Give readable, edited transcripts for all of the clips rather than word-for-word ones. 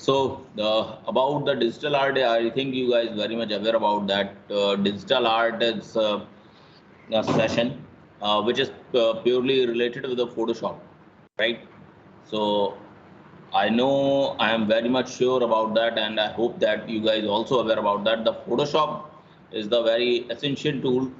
So about the digital art, I think you guys very much aware about that. Digital art is a session which is purely related with the Photoshop, right? So I know I am very much sure about that, and I hope that you guys also aware about that. The Photoshop is the very essential tool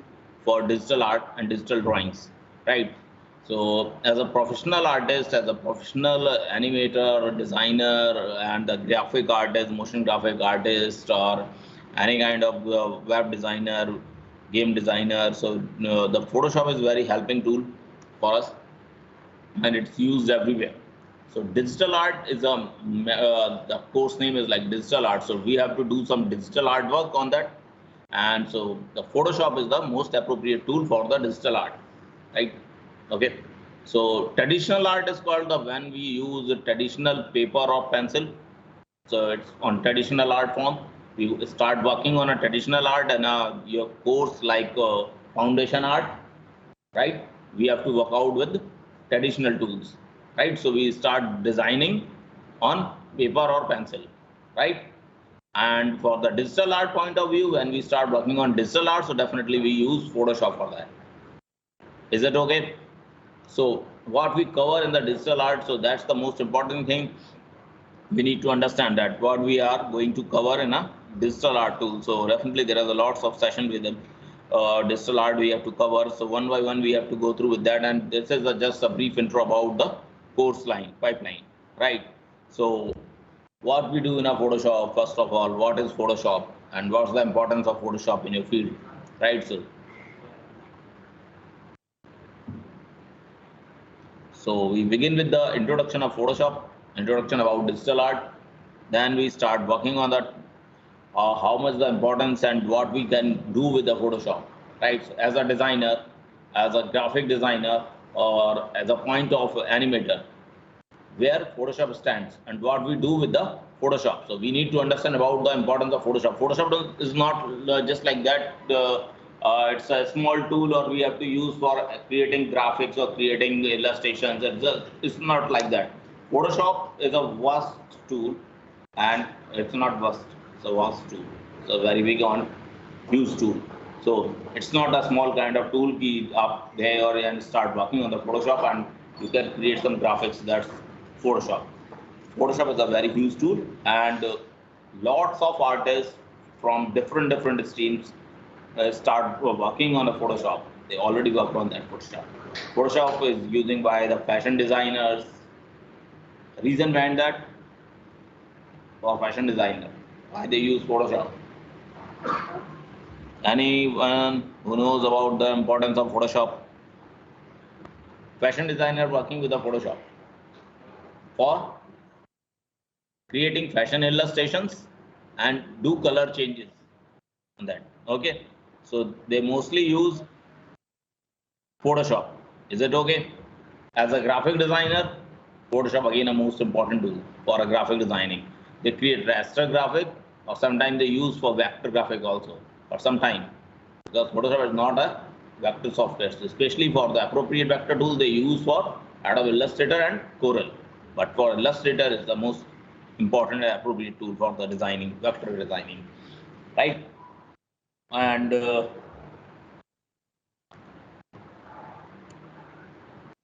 for digital art and digital drawings, right? So as a professional artist, as a professional animator, designer, and the graphic artist, motion graphic artist, or any kind of web designer, game designer, so the Photoshop is very helping tool for us, and it's used everywhere. So digital art is the course name is like digital art. So we have to do some digital artwork on that, and so the Photoshop is the most appropriate tool for the digital art, right? Okay. So traditional art is called the when we use traditional paper or pencil. So it's on traditional art form. We start working on a traditional art and your course like foundation art, right? We have to work out with traditional tools, right? So we start designing on paper or pencil, right? And for the digital art point of view, when we start working on digital art, so definitely we use Photoshop for that. Is it okay? So what we cover in the digital art, so that's the most important thing. We need to understand that what we are going to cover in a digital art tool. So definitely there are lots of sessions with them. Digital art we have to cover. So one by one we have to go through with that. And this is just a brief intro about the course line pipeline, right? So what we do in a Photoshop, first of all, what is Photoshop and what's the importance of Photoshop in your field, right? So we begin with the introduction of Photoshop, introduction about digital art. Then we start working on that, how much the importance and what we can do with the Photoshop, right? So as a designer, as a graphic designer, or as a point of animator, where Photoshop stands and what we do with the Photoshop. So we need to understand about the importance of Photoshop. Photoshop is not just like that. It's a small tool, or we have to use for creating graphics or creating illustrations. It's not like that. Photoshop is a vast tool, and it's not vast. It's a vast tool. It's a very big on huge tool. So it's not a small kind of tool. Be up there and start working on the Photoshop, and you can create some graphics. That's Photoshop. Photoshop is a very huge tool, and lots of artists from different streams start working on a Photoshop. They already work on that Photoshop. Photoshop is using by the fashion designers. Reason behind that, for fashion designer, why they use Photoshop? Anyone who knows about the importance of Photoshop? Fashion designer working with the Photoshop for creating fashion illustrations and do color changes on that. Okay, so they mostly use Photoshop. Is it okay? As a graphic designer, Photoshop again a most important tool for a graphic designing. They create raster graphic, or sometimes they use for vector graphic also, or sometime, because Photoshop is not a vector software, so especially for the appropriate vector tool they use for Adobe Illustrator and Corel. But for Illustrator is the most important and appropriate tool for the designing, vector designing, right? And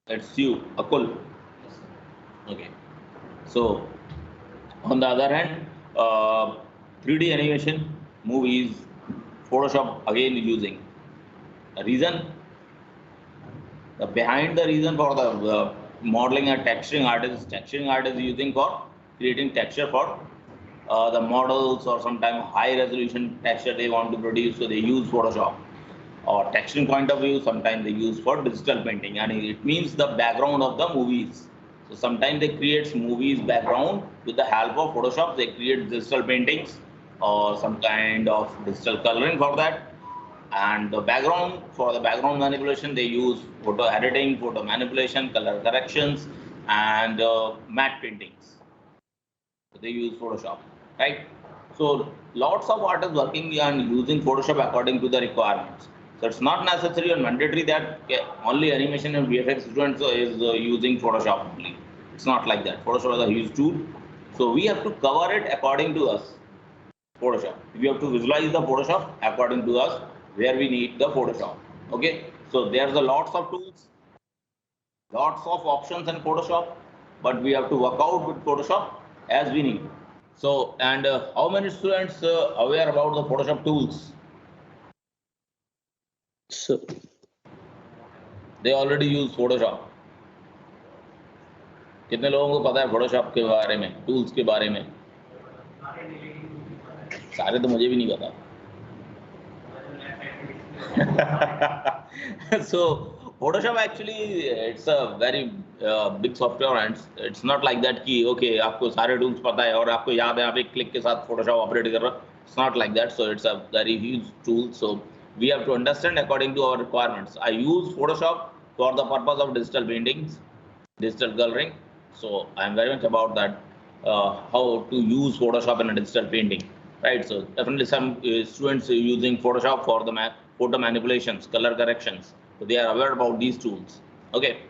it's you, Akul. Okay. So on the other hand, 3D animation movies, Photoshop again using. The reason, the behind the reason for the modeling and texturing art is using for creating texture for the models, or sometimes high resolution texture they want to produce, so they use Photoshop. Or texturing point of view, sometimes they use for digital painting, and it means the background of the movies. So sometimes they create movies background with the help of Photoshop. They create digital paintings or some kind of digital coloring for that. And the background, for the background manipulation, they use photo editing, photo manipulation, color corrections, and matte paintings. So they use Photoshop, right? So lots of artists working and using Photoshop according to the requirements. So it's not necessary or mandatory that only animation and VFX students is using Photoshop only. It's not like that. Photoshop is a huge tool, So we have to cover it according to us. Photoshop. We have to visualize the Photoshop according to us where we need the Photoshop. Okay. So there's a lots of tools, lots of options in Photoshop, but we have to work out with Photoshop as we need. So, and how many students aware about the Photoshop tools? So They already use Photoshop. कितने लोगों को पता है Photoshop के बारे में, tools के बारे में? सारे तो मुझे भी नहीं पता. So Photoshop actually it's a very big software and it's not like that कि okay आपको सारे tools पता है और आपको याद है आप एक click के साथ Photoshop operate कर रहे हो. It's not like that. So it's a very huge tool. So we have to understand according to our requirements. I use Photoshop for the purpose of digital paintings, digital coloring. So I'm very much about that how to use Photoshop in a digital painting, right? So definitely some students are using Photoshop for the photo manipulations, color corrections. So they are aware about these tools. Okay,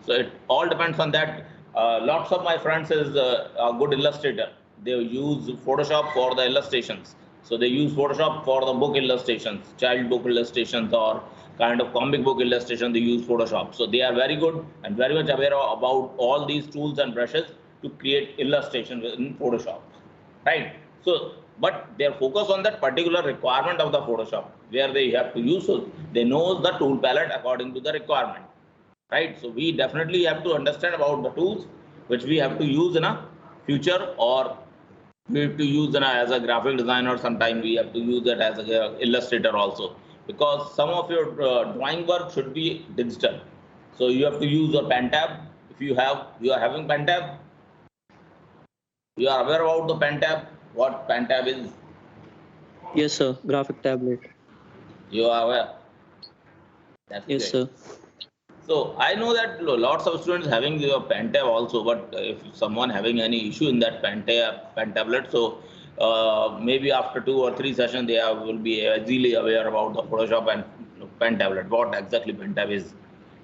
so it all depends on that. Lots of my friends is a good illustrator. They use Photoshop for the illustrations. So they use Photoshop for the book illustrations, child book illustrations, or kind of comic book illustration. They use Photoshop. So they are very good and very much aware about all these tools and brushes to create illustration in Photoshop, right? So, but their focus on that particular requirement of the Photoshop where they have to use, so they know the tool palette according to the requirement, right? So we definitely have to understand about the tools which we have to use in a future, or we have to use as a graphic designer. Sometime we have to use it as a illustrator also, because some of your drawing work should be digital. So you have to use a pen tab. If you are having pen tab, you are aware about the pen tab, what pen tab is? yes, sir. Graphic tablet. You are aware? Yes, great. sir. So I know that lots of students having the pen tab also, but if someone having any issue in that pen tablet, so maybe after 2 or 3 sessions they will be easily aware about the Photoshop and pen tablet, what exactly pen tab is.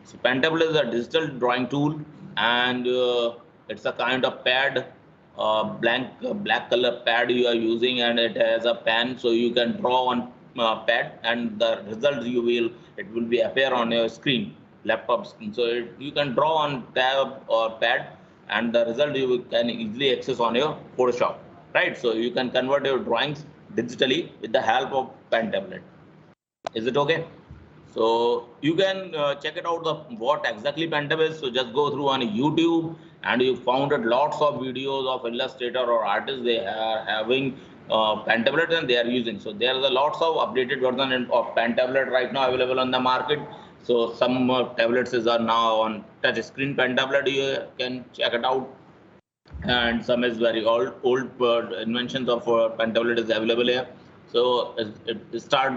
So pen tablet is a digital drawing tool, and it's a kind of pad, black color pad you are using, and it has a pen, so you can draw on pad, and the result it will be appear on your screen, laptop screen. So you can draw on tab or pad, and the result you can easily access on your Photoshop, right? So you can convert your drawings digitally with the help of pen tablet. Is it okay? So you can check it out what exactly pen tab is. So just go through on YouTube, and you found lots of videos of illustrator or artists. They are having pen tablet and they are using. So there are lots of updated version of pen tablet right now available on the market. So some tablets are now on touch screen pen tablet. You can check it out, and some is very old inventions of pen tablet is available here. So it start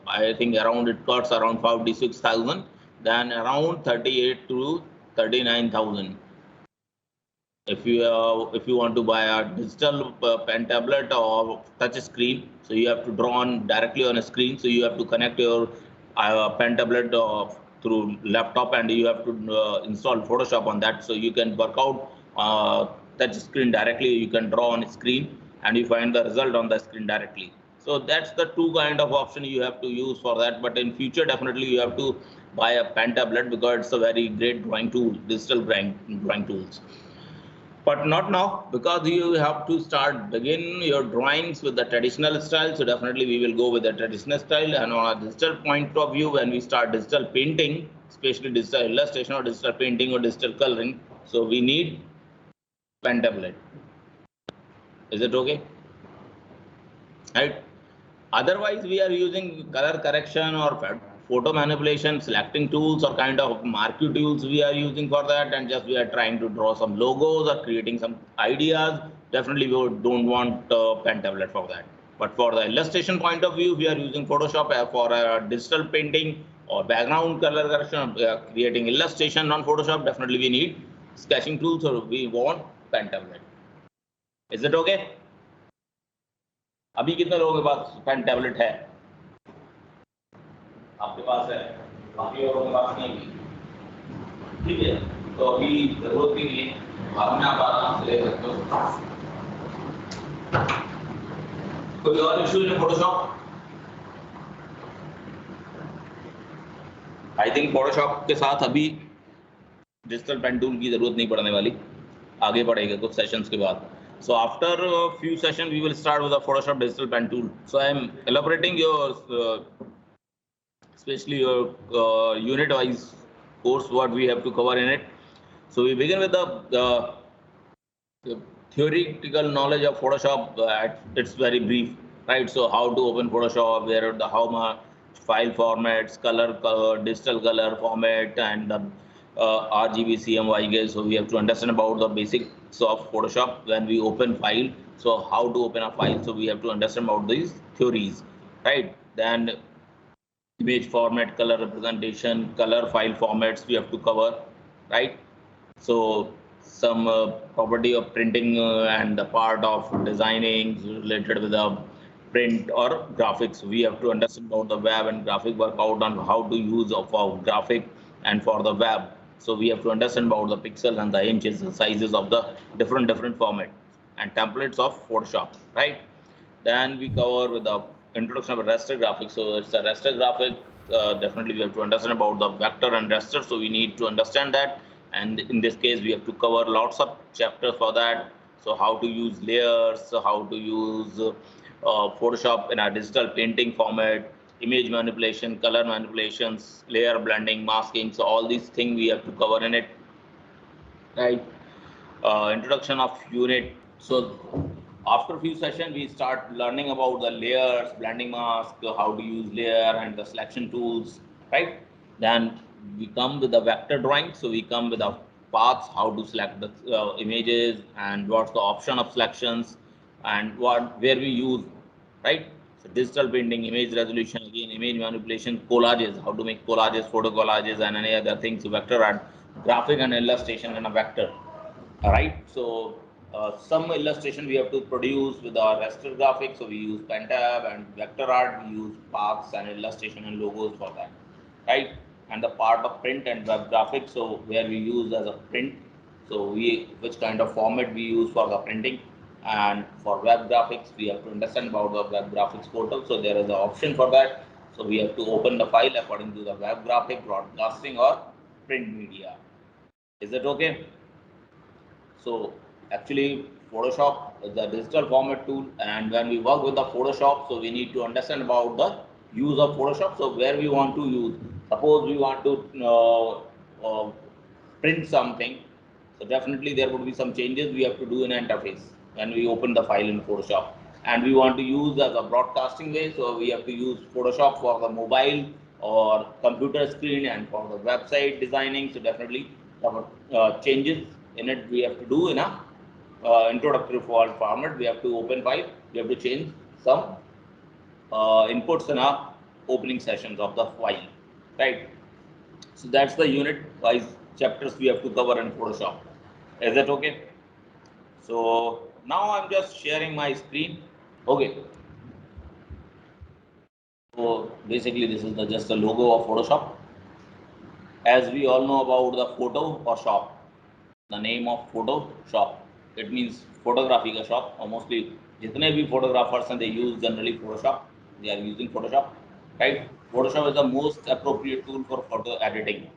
I think around it costs around 46,000, then around 38 to 39,000. If you want to buy a digital pen tablet or touch screen, so you have to draw on directly on a screen. So you have to connect your pen tablet through laptop, and you have to install Photoshop on that. So you can work out touch screen directly. You can draw on a screen, and you find the result on the screen directly. So that's the two kind of option you have to use for that. But in future, definitely you have to buy a pen tablet, because it's a very great drawing tool, digital drawing tools. But not now, because you have to begin your drawings with the traditional style. So definitely we will go with the traditional style. And on a digital point of view, when we start digital painting, especially digital illustration or digital painting or digital coloring, so we need pen tablet. Is it okay? Right? Otherwise, we are using color correction or photo manipulation, selecting tools, or kind of marquee tools we are using for that, and just we are trying to draw some logos or creating some ideas. Definitely we don't want pen tablet for that. But for the illustration point of view, we are using Photoshop for digital painting or background color correction, creating illustration on Photoshop. Definitely we need sketching tools, or we want pen tablet. Is it okay? अभी कितने लोगों के पास pen tablet है? आपके पास है, बाकी औरों के पास नहीं है। ठीक है, तो अभी जरूरत नहीं है, बाद में आप आराम से ले सकते हो। कोई और issue in Photoshop? I think Photoshop के साथ अभी डिजिटल पेन टूल की जरूरत नहीं पड़ने वाली, आगे बढ़ेगा कुछ सेशंस के बाद. So after a few sessions, we will start with the Photoshop digital pen tool. So I am elaborating your, especially your unit-wise course, what we have to cover in it. So we begin with the theoretical knowledge of Photoshop. It's very brief, right? So how to open Photoshop, where are the how much file formats, color, digital color format, and the RGB, CMYK. So we have to understand about the basics of Photoshop when we open file. So how to open a file? So we have to understand about these theories, right? Then image format, color representation, color file formats we have to cover, right? So some property of printing and the part of designing related with the print or graphics. We have to understand about the web and graphic workout on how to use of our graphic and for the web. So we have to understand about the pixels and the inches, the sizes of the different formats and templates of Photoshop, right? Then we cover with the introduction of a raster graphic. So it's a raster graphic. Definitely we have to understand about the vector and raster. So we need to understand that. And in this case, we have to cover lots of chapters for that. So how to use layers, so how to use Photoshop in a digital painting format, image manipulation, color manipulations, layer blending, masking. So all these things we have to cover in it, right? Introduction of unit. So after a few sessions, we start learning about the layers, blending mask, how to use layer and the selection tools, right? Then we come with the vector drawing. So we come with the paths, how to select the images and what's the option of selections and where we use, right? So digital painting, image resolution, again, image manipulation, collages, how to make collages, photo collages and any other things, vector art, graphic and illustration in a vector. All right, so some illustration we have to produce with our raster graphics. So we use Pentab and vector art. We use paths and illustration and logos for that, right? And the part of print and web graphics. So where we use as a print. So which kind of format we use for the printing, and for web graphics we have to understand about the web graphics portal. So there is an option for that. So we have to open the file according to the web graphic, broadcasting or print media. Is that okay? So actually Photoshop is a digital format tool, and when we work with the Photoshop, so we need to understand about the use of Photoshop. So where we want to use, suppose we want to print something, so definitely there would be some changes we have to do in interface when we open the file in Photoshop, and we want to use as a broadcasting way. So we have to use Photoshop for the mobile or computer screen and for the website designing. So definitely changes in it we have to do in a introductory format. We have to open file, we have to change some inputs in our opening sessions of the file, right? So that's the unit wise chapters we have to cover in Photoshop. Is that okay? So now I'm just sharing my screen. Okay. So basically this is just the logo of Photoshop. As we all know about the photo or shop, the name of Photoshop, it means photography ka shop, or mostly jitne bhi photographers and they use generally Photoshop, they are using Photoshop, right? Photoshop is the most appropriate tool for photo editing,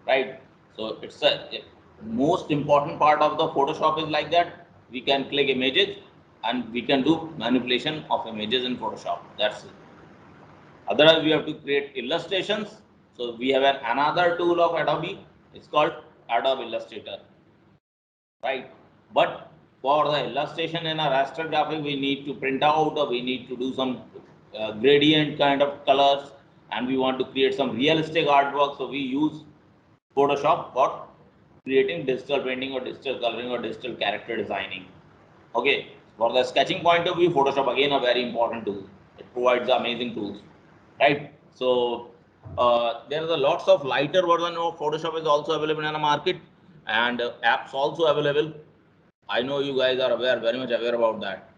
right? So it's a most important part of the Photoshop is like that. We can click images and we can do manipulation of images in Photoshop. That's it. Otherwise, we have to create illustrations. So we have another tool of Adobe. It's called Adobe Illustrator, right? But for the illustration in a raster graphic, we need to print out, or we need to do some gradient kind of colors, and we want to create some realistic artwork. So we use Photoshop for creating digital painting or digital coloring or digital character designing. Okay, for the sketching point of view, Photoshop again a very important tool. It provides amazing tools, right? So there are lots of lighter version of Photoshop is also available in the market, and apps also available. I know you guys are very much aware about that.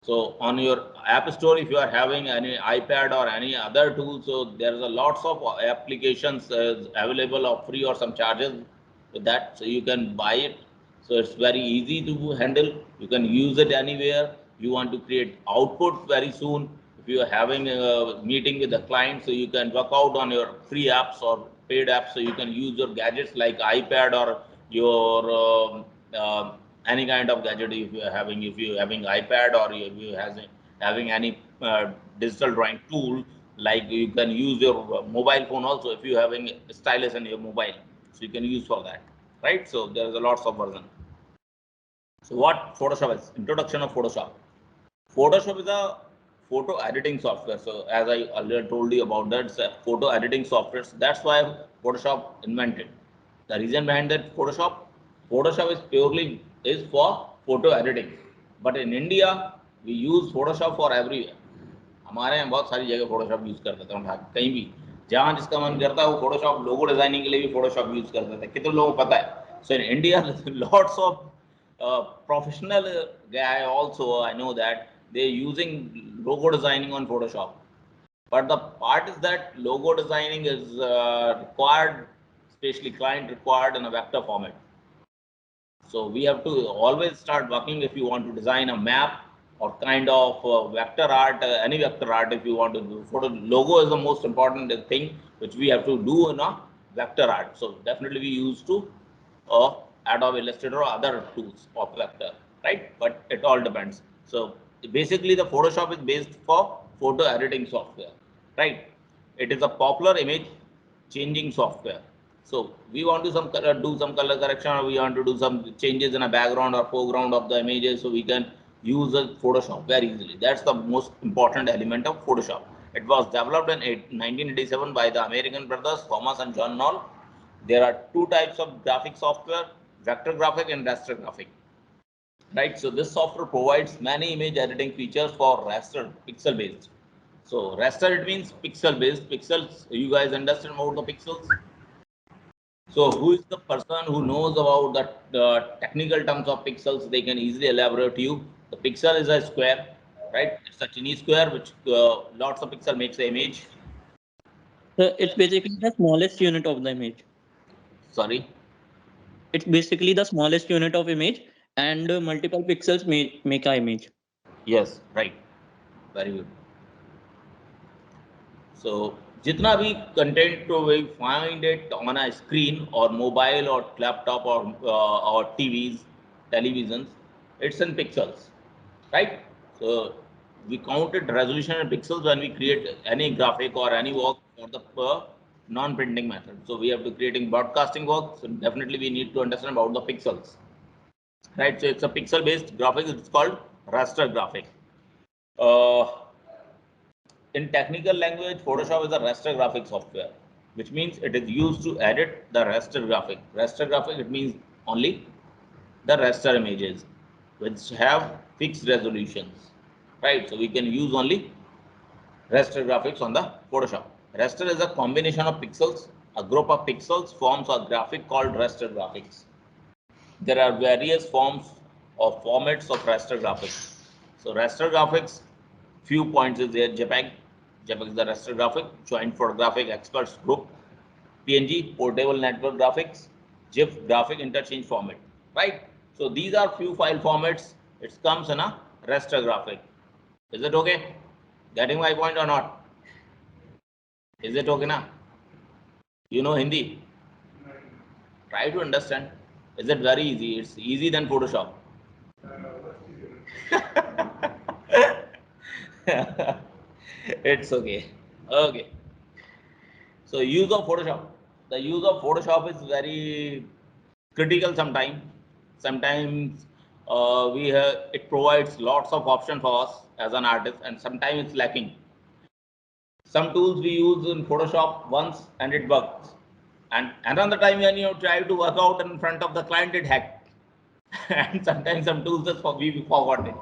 So on your app store, if you are having any iPad or any other tool, so there's a lots of applications available of free or some charges with that. So you can buy it. So it's very easy to handle. You can use it anywhere. you want to create output very soon, if you are having a meeting with the client, so you can work out on your free apps or paid apps, so you can use your gadgets like iPad or your any kind of gadget. If you are having iPad, or if you having any digital drawing tool, like you can use your mobile phone also, if you having a stylus in your mobile, so you can use for that, right? So there is a lots of version. So what Photoshop is? Introduction of Photoshop. Photoshop is a photo editing software. So as I earlier told you about that, it's a photo editing software. So that's why Photoshop invented. The reason behind that Photoshop is purely is for photo editing. But in India, we use Photoshop for everywhere. हमारे यहाँ बहुत सारी जगह Photoshop use कर देते हैं, कहीं भी जहाँ जिसका मन करता है वो फोटोशॉप लोगो डिजाइनिंग के लिए भी फोटोशॉप यूज कर देते हैं. कितने लोगों को पता है? So in India lots of professional guy also, I know that they're using logo designing on Photoshop. But the part is that logo designing is required, especially client required in a vector format. So we have to always start working if you want to design a map or kind of vector art, any vector art. If you want to do photo, logo is the most important thing which we have to do in a vector art. So definitely we use to Adobe Illustrator or other tools of vector, right? But it all depends. So basically the Photoshop is based for photo editing software, right? It is a popular image changing software. So we want to do some color correction, or we want to do some changes in a background or foreground of the images, so we can use the Photoshop very easily. That's the most important element of Photoshop. It was developed in 1987 by the American brothers Thomas and John Knoll. There are two types of graphic software: vector graphic and raster graphic. Right, so this software provides many image editing features for raster, pixel based. So raster, it means pixel based. Pixels, you guys understand about the pixels? So who is the person who knows about the technical terms of pixels? They can easily elaborate to you. The pixel is a square, right? It's a Chinese square which lots of pixel makes the image. It's basically the smallest unit of the image. Sorry. It's basically the smallest unit of image, and multiple pixels make a image. Yes, right. Very good. So जितना भी content we find it on a screen or mobile or laptop or TVs, televisions, it's in pixels, right? So we counted resolution in pixels when we create any graphic or any work for the non-printing method. So we have to creating broadcasting work. So definitely we need to understand about the pixels, right? So it's a pixel-based graphic. It's called raster graphic. In technical language, Photoshop is a raster graphic software, which means it is used to edit the raster graphic. Raster graphic, it means only the raster images which have fixed resolutions, right? So we can use only raster graphics on the Photoshop. Raster is a combination of pixels. A group of pixels forms a graphic called raster graphics. There are various forms or formats of raster graphics. So raster graphics, few points is there: JPEG. JPEG is the raster graphic, Joint Photographic Experts Group. PNG, Portable Network Graphics. GIF, Graphic Interchange Format, right? So these are few file formats. It comes in a raster graphic. Is it okay? Getting my point or not? Is it okay now? You know Hindi? Try to understand. Is it very easy? It's easy than Photoshop. It's okay. Okay. So use of Photoshop. The use of Photoshop is very critical sometimes. Sometimes it provides lots of options for us as an artist, and sometimes it's lacking. Some tools we use in Photoshop once and it works, and another time when you try to work out in front of the client, it hacked. And sometimes some tools just we forgot it.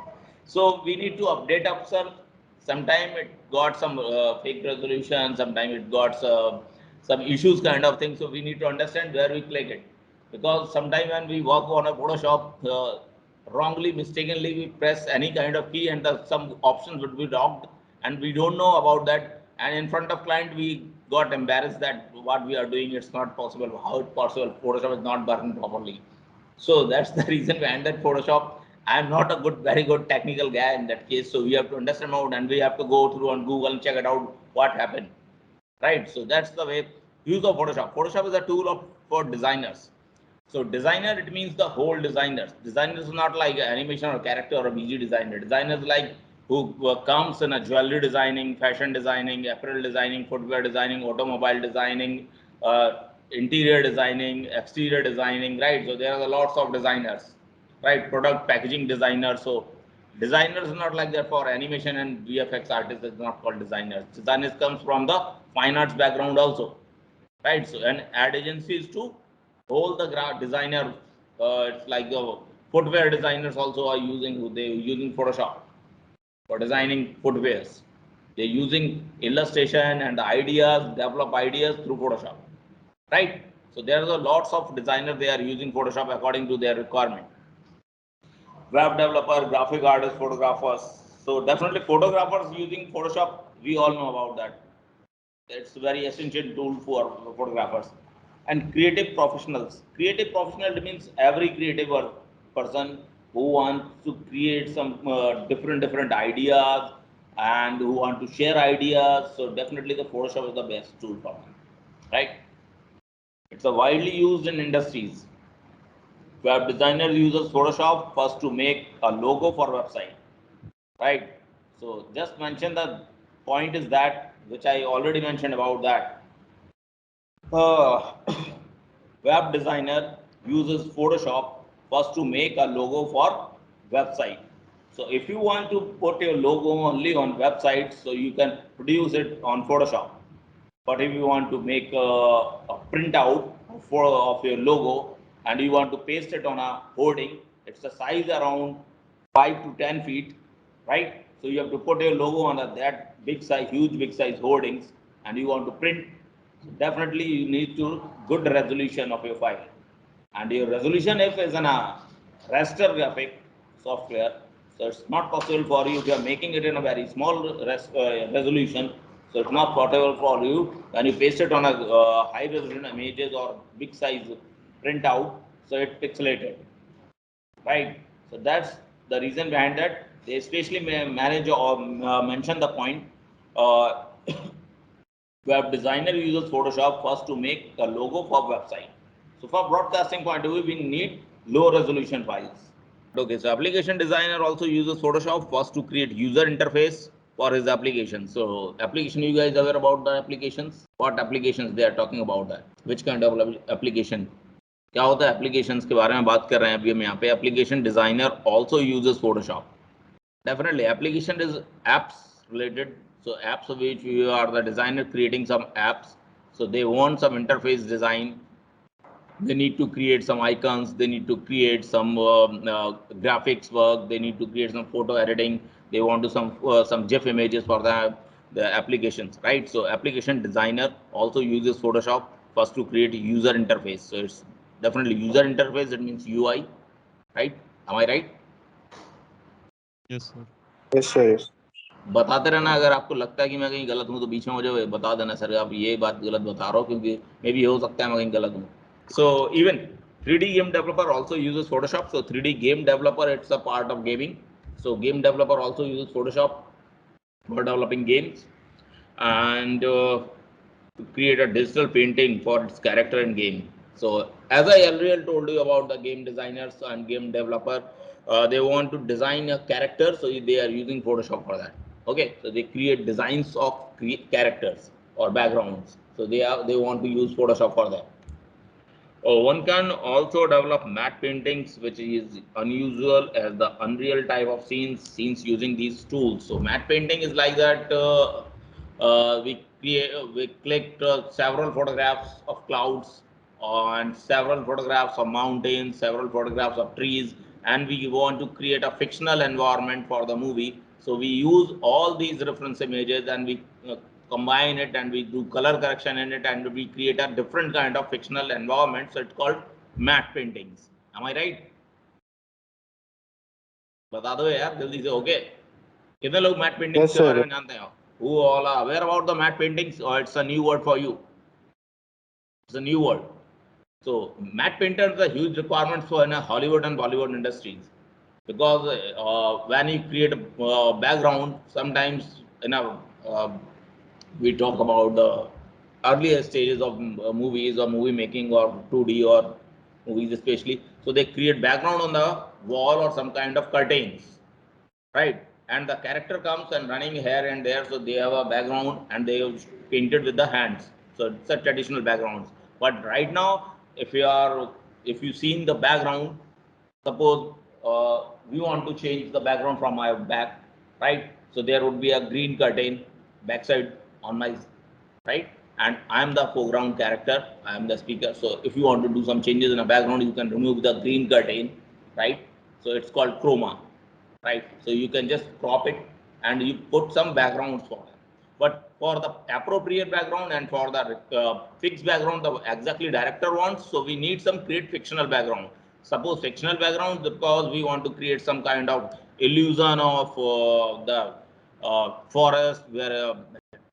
So we need to update ourselves. Sometimes it got some fake resolution, sometimes it got some issues kind of thing. So we need to understand where we click it, because sometimes when we work on a Photoshop, wrongly, mistakenly we press any kind of key and some options would be locked, and we don't know about that. And in front of client, we got embarrassed that what we are doing, it's not possible. How it's possible? Photoshop is not working properly. So that's the reason behind that Photoshop. I am not a very good technical guy in that case. So we have to understand out and we have to go through on Google and check it out what happened. Right. So that's the way use of Photoshop. Photoshop is a tool for designers. So designer, it means the whole designers. Designers is not like animation or character or a BG designer. Designers like who comes in a jewelry designing, fashion designing, apparel designing, footwear designing, automobile designing, interior designing, exterior designing, right? So there are lots of designers, right? Product packaging designers. So designers is not like that for animation and VFX artists. It's not called designers. Designers comes from the fine arts background also, right? So and ad agencies too hold the designer. It's like the footwear designers also are using Photoshop for designing footwears. They're using illustration and the ideas, develop ideas through Photoshop, right? So there are lots of designers, they are using Photoshop according to their requirement. Web developer, graphic artists, photographers. So definitely photographers using Photoshop, we all know about that. It's a very essential tool for photographers. And creative professionals. Creative professional means every creative person who wants to create some different ideas and who want to share ideas. So definitely the Photoshop is the best tool for them, right? It's a widely used in industries. Web designer uses Photoshop first to make a logo for website, right? So just mention the point is that which I already mentioned about that. Uh, web designer uses Photoshop first to make a logo for website. So if you want to put your logo only on website, so you can produce it on Photoshop. But if you want to make a printout of your logo and you want to paste it on a hoarding, it's a size around 5 to 10 feet, right? So you have to put your logo on that big size, huge big size hoardings, and you want to print. So definitely you need to good resolution of your file. And your resolution if is in a raster graphic software, so it's not possible for you if you are making it in a very small resolution. So it's not possible for you when you paste it on a high resolution images or big size printout, so it's pixelated, right? So that's the reason behind that. They especially manage or mention the point. Uh, Web designer uses Photoshop first to make a logo for website. So for broadcasting point of view, we need low resolution files. Okay, so application designer also uses Photoshop first to create user interface for his application. So application, you guys aware about the applications? What applications they are talking about that? Which kind of application? क्या होता है applications के बारे में बात कर रहे हैं अभी हम यहाँ पे. Application designer also uses Photoshop. Definitely, application is apps related. So apps of which you are the designer creating some apps. So they want some interface design. They need to create some icons. They need to create some graphics work. They need to create some photo editing. They want to some GIF images for the applications, right? So application designer also uses Photoshop first to create user interface. So it's definitely user interface. It means UI, right? Am I right? Yes, sir. Yes, sir. Yes. बताते रहना. अगर आपको लगता है कि मैं कहीं गलत हूँ तो बीच में मुझे बता देना सर आप ये बात गलत बता रहा हो क्योंकि मे भी हो सकता है मैं कहीं गलत हूँ. So even 3D game developer also uses Photoshop. So 3D game developer, it's a part of gaming. So game developer also uses Photoshop for developing games and to create a digital painting for its character in game. So as I earlier told you about the game designers and game developer, they want to design a character, so they are using Photoshop for that. Okay, so they create designs of characters or backgrounds. So they want to use Photoshop for that. One can also develop matte paintings, which is unusual as the unreal type of scenes using these tools. So matte painting is like that. We clicked several photographs of clouds and several photographs of mountains, several photographs of trees, and we want to create a fictional environment for the movie. So we use all these reference images and we combine it and we do color correction in it and we create a different kind of fictional environment. So it's called matte paintings. Am I right? बता दो यार जल्दी से. Okay, कितने लोग mat paintings Yes, के बारे sir. में जानते हो? Who all are aware about the matte paintings, or it's a new word for you? It's a new word. So matte painters are huge requirements for in Hollywood and Bollywood industries. because when you create a background, sometimes in a we talk about the earlier stages of movies or movie making or 2D or movies especially. So they create background on the wall or some kind of curtains, right? And the character comes and running here and there, so they have a background and they have painted with the hands. So it's a traditional background. But right now, if you seen the background, suppose we want to change the background from my back, right? So there would be a green curtain backside on my right, and I am the foreground character, I am the speaker. So if you want to do some changes in a background, you can remove the green curtain, right? So it's called chroma, right? So you can just crop it and you put some backgrounds for them. But for the appropriate background and for the fixed background, the exactly director wants, so we need some create fictional background. Suppose fictional background because we want to create some kind of illusion of the forest where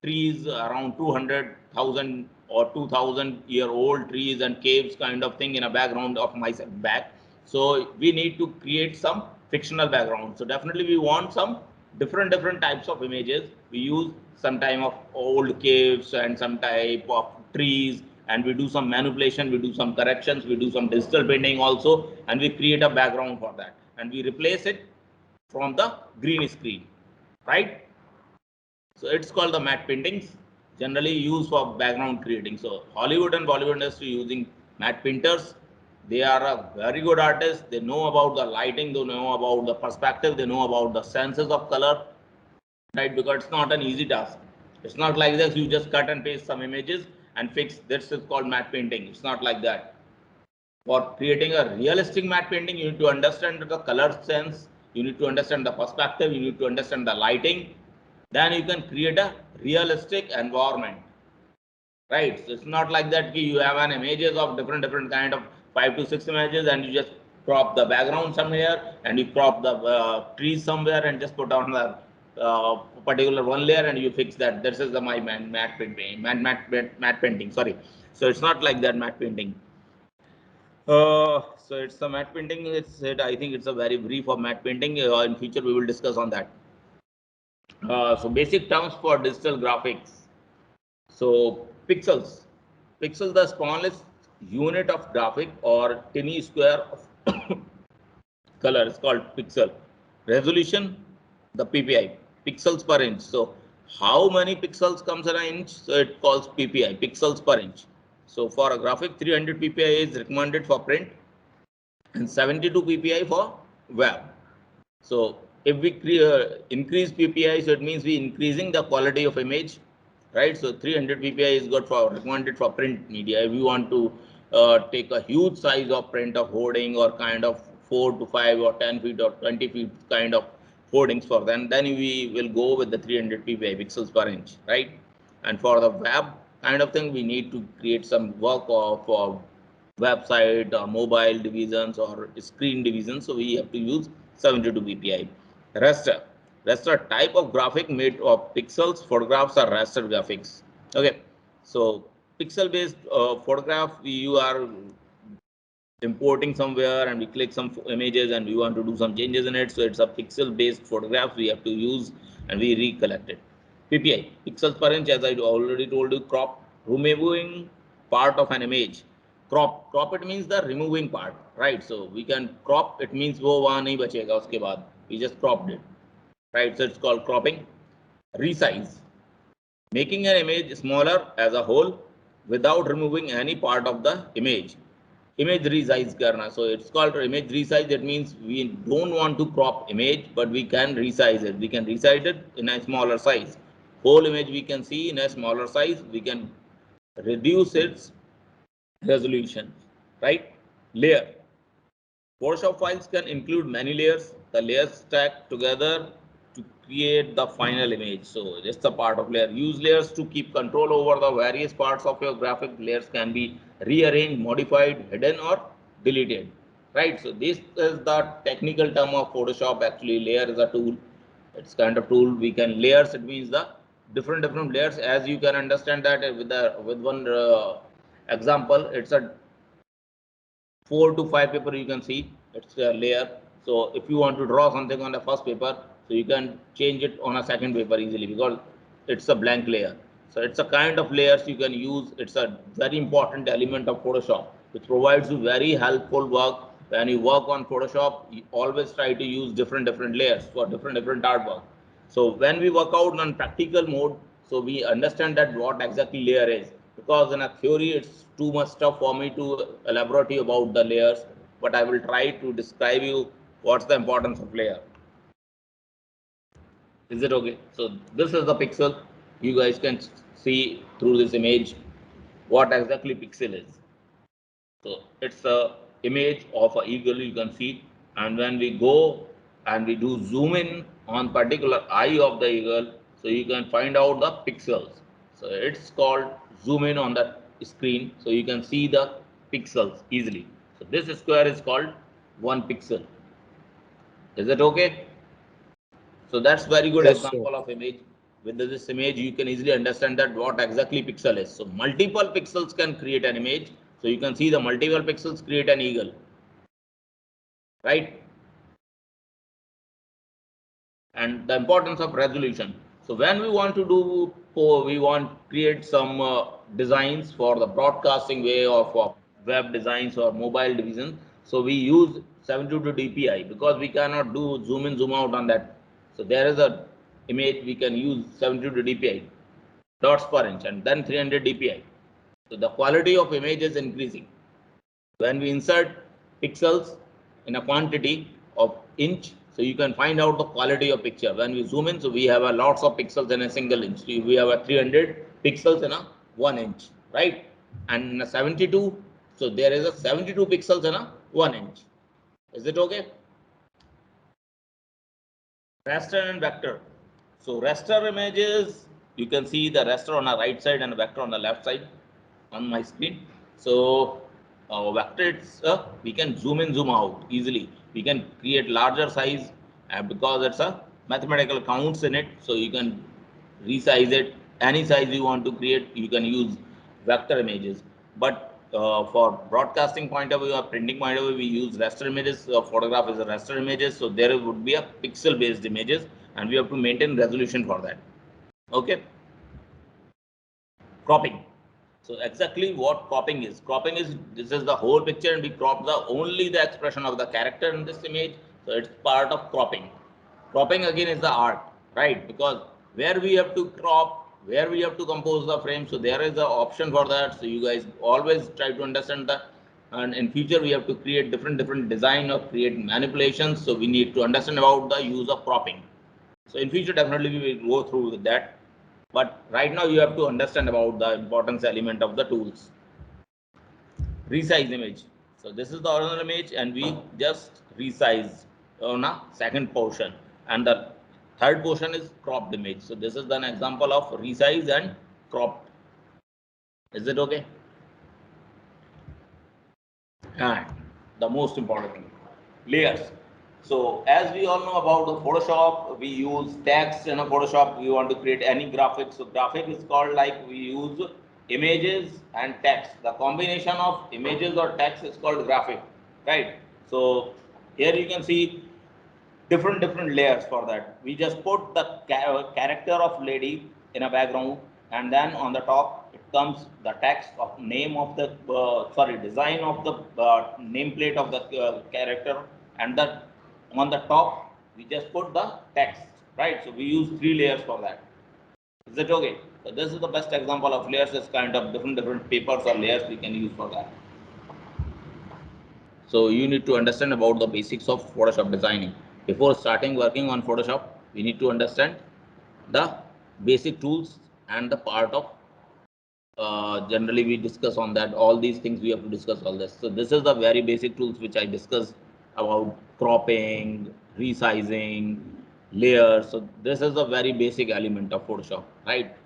trees around 200,000 or 2,000-year old trees and caves kind of thing in a background of my back. So we need to create some fictional background. So definitely we want some different types of images. We use some type of old caves and some type of trees, and we do some manipulation, we do some corrections, we do some digital painting also, and we create a background for that, and we replace it from the green screen, right? So it's called the matte paintings, generally used for background creating. So Hollywood and Bollywood industry using matte painters. They are a very good artist. They know about the lighting, they know about the perspective, they know about the senses of color, right? Because it's not an easy task. It's not like this, you just cut and paste some images and fix. This is called matte painting. It's not like that. For creating a realistic matte painting, you need to understand the color sense, you need to understand the perspective, you need to understand the lighting. Then you can create a realistic environment, right? So it's not like that you have an images of different kind of 5 to 6 images and you just crop the background somewhere and you crop the trees somewhere and just put on the particular one layer and you fix that. This is the my matte painting, matte painting. Sorry. So it's not like that matte painting. So it's a matte painting. It's it. I think it's a very brief of matte painting. In future we will discuss on that. So basic terms for digital graphics. So pixels. Pixel, the smallest unit of graphic or tiny square of color is called pixel. Resolution, the PPI, pixels per inch. So how many pixels comes in an inch? So it calls PPI, pixels per inch. So for a graphic, 300 PPI is recommended for print and 72 PPI for web. So if we increase PPI, so it means we increasing the quality of image, right? So 300 PPI is good for recommended for print media. If you want to take a huge size of print of hoarding or kind of 4 to 5 or 10 feet or 20 feet kind of hoardings for them, then we will go with the 300 PPI pixels per inch, right? And for the web kind of thing, we need to create some work of website or mobile divisions or screen divisions. So we have to use 72 ppi. Raster. Raster type of graphic made of pixels. Photographs are raster graphics. Okay. So pixel based photograph, you are importing somewhere and we click some images and we want to do some changes in it. So it's a pixel based photograph we have to use and we recollect it. PPI, pixels per inch, as I already told you, crop, removing part of an image. Crop it means the removing part, right? So we can crop, it means wo wahan nahi bachega uske baad. We just cropped it, right? So it's called cropping. Resize, making an image smaller as a whole without removing any part of the image. Image resize karna. So it's called image resize. That means we don't want to crop image, but we can resize it. We can resize it in a smaller size. Whole image we can see in a smaller size. We can reduce its resolution, right? Layer. Photoshop files can include many layers. The layers stack together to create the final image. So just a part of layer. Use layers to keep control over the various parts of your graphic. Layers can be rearranged, modified, hidden, or deleted. Right. So this is the technical term of Photoshop. Actually, layer is a tool. It's kind of tool. We can layers. It means the different layers. As you can understand that with one example, it's a 4 to 5 paper. You can see it's a layer. So if you want to draw something on the first paper, so you can change it on a second paper easily because it's a blank layer. So it's a kind of layers you can use. It's a very important element of Photoshop, which provides you very helpful work. When you work on Photoshop, you always try to use different layers for different artwork. So when we work out on practical mode, so we understand that what exactly layer is, because in a theory it's too much stuff for me to elaborate you about the layers, but I will try to describe you what's the importance of layer. Is it okay? So this is the pixel. You guys can see through this image what exactly pixel is. So it's a image of an eagle, you can see, and when we go and we do zoom in on particular eye of the eagle, so you can find out the pixels. So it's called zoom in on the screen, so you can see the pixels easily. So this square is called 1 pixel. Is it okay? So that's very good Yes, sir. example of image. With this image, you can easily understand that what exactly pixel is. So multiple pixels can create an image. So you can see the multiple pixels create an eagle, right? And the importance of resolution. So when we want to do, we want to create some designs for the broadcasting way of web designs or mobile division. So we use 72 dpi because we cannot do zoom in, zoom out on that. So there is a image we can use 72 dpi dots per inch and then 300 dpi. So the quality of image is increasing. When we insert pixels in a quantity of inch, so you can find out the quality of picture. When we zoom in, so we have a lots of pixels in a single inch. We have a 300 pixels in a 1 inch, right? And in a 72, so there is a 72 pixels in a 1 inch. Is it okay? Raster and vector. So raster images, you can see the raster on the right side and vector on the left side on my screen. So vector, it's we can zoom in, zoom out easily. We can create larger size because it's a mathematical counts in it. So you can resize it. Any size you want to create, you can use vector images. But for broadcasting point of view or printing point of view, we use raster images. Photograph is a raster images, so there would be a pixel based images, and we have to maintain resolution for that. Okay. Cropping. So exactly what cropping is. Cropping is, this is the whole picture and we crop the only the expression of the character in this image. So it's part of cropping. Cropping again is the art, right? Because where we have to crop, where we have to compose the frame. So there is an option for that. So you guys always try to understand that. And in future we have to create different design or create manipulations. So we need to understand about the use of cropping. So in future definitely we will go through with that. But right now you have to understand about the importance element of the tools. Resize image. So this is the original image and we just resize on a second portion. And the third portion is cropped image. So this is an example of resize and cropped. Is it okay? And the most important thing, layers. So as we all know about the Photoshop, we use text in a Photoshop. We want to create any graphic. So graphic is called like we use images and text. The combination of images or text is called graphic, right? So here you can see different layers for that. We just put the character of lady in a background, and then on the top it comes the text of name of the design of the nameplate of the character, and that on the top we just put the text, right? So we use 3 layers for that. Is it okay? So this is the best example of layers. Is kind of different papers or layers we can use for that. So you need to understand about the basics of Photoshop designing. Before starting working on Photoshop, we need to understand the basic tools and the part of generally we discuss on that. All these things we have to discuss all this. So this is the very basic tools which I discussed about cropping, resizing, layers. So this is the very basic element of Photoshop, right?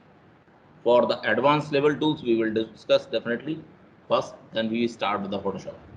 For the advanced level tools, we will discuss definitely first, then we start with the Photoshop.